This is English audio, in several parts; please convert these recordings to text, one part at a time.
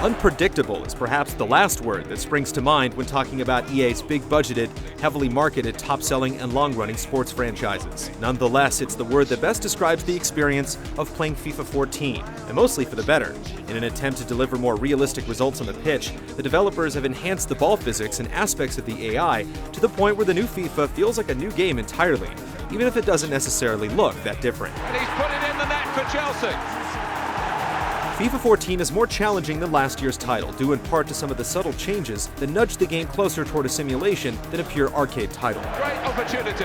Unpredictable is perhaps the last word that springs to mind when talking about EA's big-budgeted, heavily marketed, top-selling, and long-running sports franchises. Nonetheless, it's the word that best describes the experience of playing FIFA 14, and mostly for the better. In an attempt to deliver more realistic results on the pitch, the developers have enhanced the ball physics and aspects of the AI to the point where the new FIFA feels like a new game entirely, even if it doesn't necessarily look that different. And he's put it in the net for Chelsea. FIFA 14 is more challenging than last year's title, due in part to some of the subtle changes that nudge the game closer toward a simulation than a pure arcade title. Great opportunity.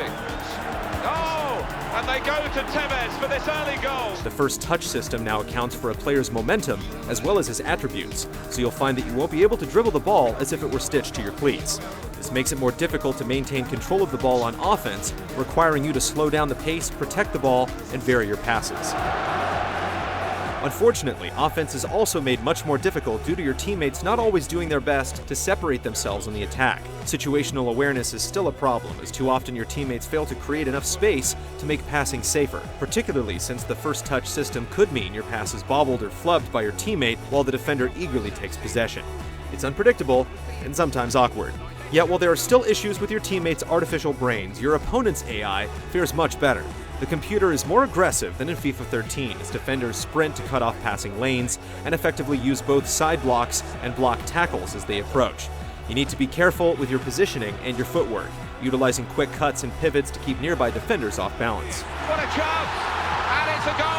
Oh, and they go to Tevez for this early goal. The first touch system now accounts for a player's momentum as well as his attributes, so you'll find that you won't be able to dribble the ball as if it were stitched to your cleats. This makes it more difficult to maintain control of the ball on offense, requiring you to slow down the pace, protect the ball, and vary your passes. Unfortunately, offense is also made much more difficult due to your teammates not always doing their best to separate themselves on the attack. Situational awareness is still a problem, as too often your teammates fail to create enough space to make passing safer, particularly since the first touch system could mean your pass is bobbled or flubbed by your teammate while the defender eagerly takes possession. It's unpredictable and sometimes awkward. Yet while there are still issues with your teammates' artificial brains, your opponent's AI fares much better. The computer is more aggressive than in FIFA 13 as defenders sprint to cut off passing lanes and effectively use both side blocks and block tackles as they approach. You need to be careful with your positioning and your footwork, utilizing quick cuts and pivots to keep nearby defenders off balance. What a chance! And it's a goal!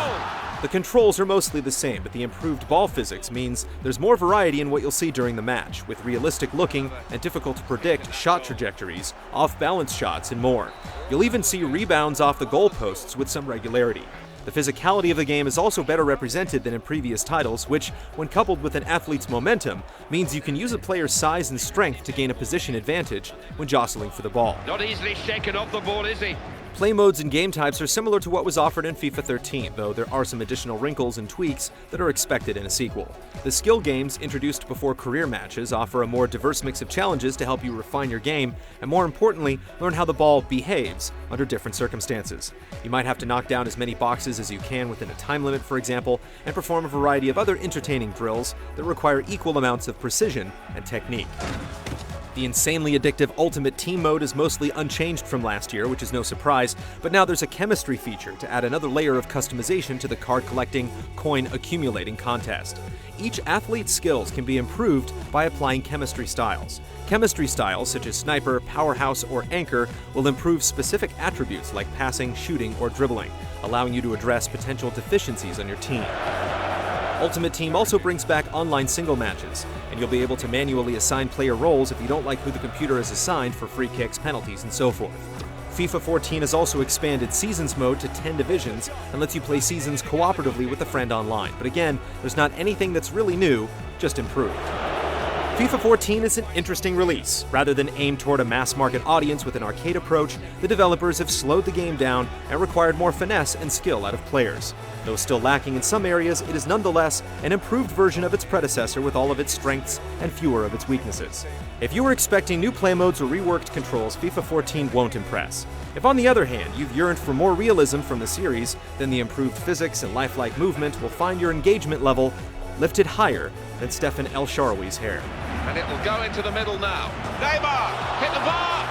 The controls are mostly the same, but the improved ball physics means there's more variety in what you'll see during the match, with realistic-looking and difficult-to-predict shot trajectories, off-balance shots, and more. You'll even see rebounds off the goalposts with some regularity. The physicality of the game is also better represented than in previous titles, which, when coupled with an athlete's momentum, means you can use a player's size and strength to gain a position advantage when jostling for the ball. Not easily shaken off the ball, is he? Play modes and game types are similar to what was offered in FIFA 13, though there are some additional wrinkles and tweaks that are expected in a sequel. The skill games, introduced before career matches, offer a more diverse mix of challenges to help you refine your game, and more importantly, learn how the ball behaves under different circumstances. You might have to knock down as many boxes as you can within a time limit, for example, and perform a variety of other entertaining drills that require equal amounts of precision and technique. The insanely addictive Ultimate Team mode is mostly unchanged from last year, which is no surprise, but now there's a chemistry feature to add another layer of customization to the card-collecting, coin-accumulating contest. Each athlete's skills can be improved by applying chemistry styles. Chemistry styles, such as Sniper, Powerhouse, or Anchor, will improve specific attributes like passing, shooting, or dribbling, allowing you to address potential deficiencies on your team. Ultimate Team also brings back online single matches, and you'll be able to manually assign player roles if you don't like who the computer has assigned for free kicks, penalties, and so forth. FIFA 14 has also expanded Seasons mode to 10 divisions and lets you play seasons cooperatively with a friend online. But again, there's not anything that's really new, just improved. FIFA 14 is an interesting release. Rather than aim toward a mass-market audience with an arcade approach, the developers have slowed the game down and required more finesse and skill out of players. Though still lacking in some areas, it is nonetheless an improved version of its predecessor with all of its strengths and fewer of its weaknesses. If you were expecting new play modes or reworked controls, FIFA 14 won't impress. If on the other hand, you've yearned for more realism from the series, then the improved physics and lifelike movement will find your engagement level lifted higher than Stefan El Shaarawy's hair. And it will go into the middle now. Neymar hit the bar!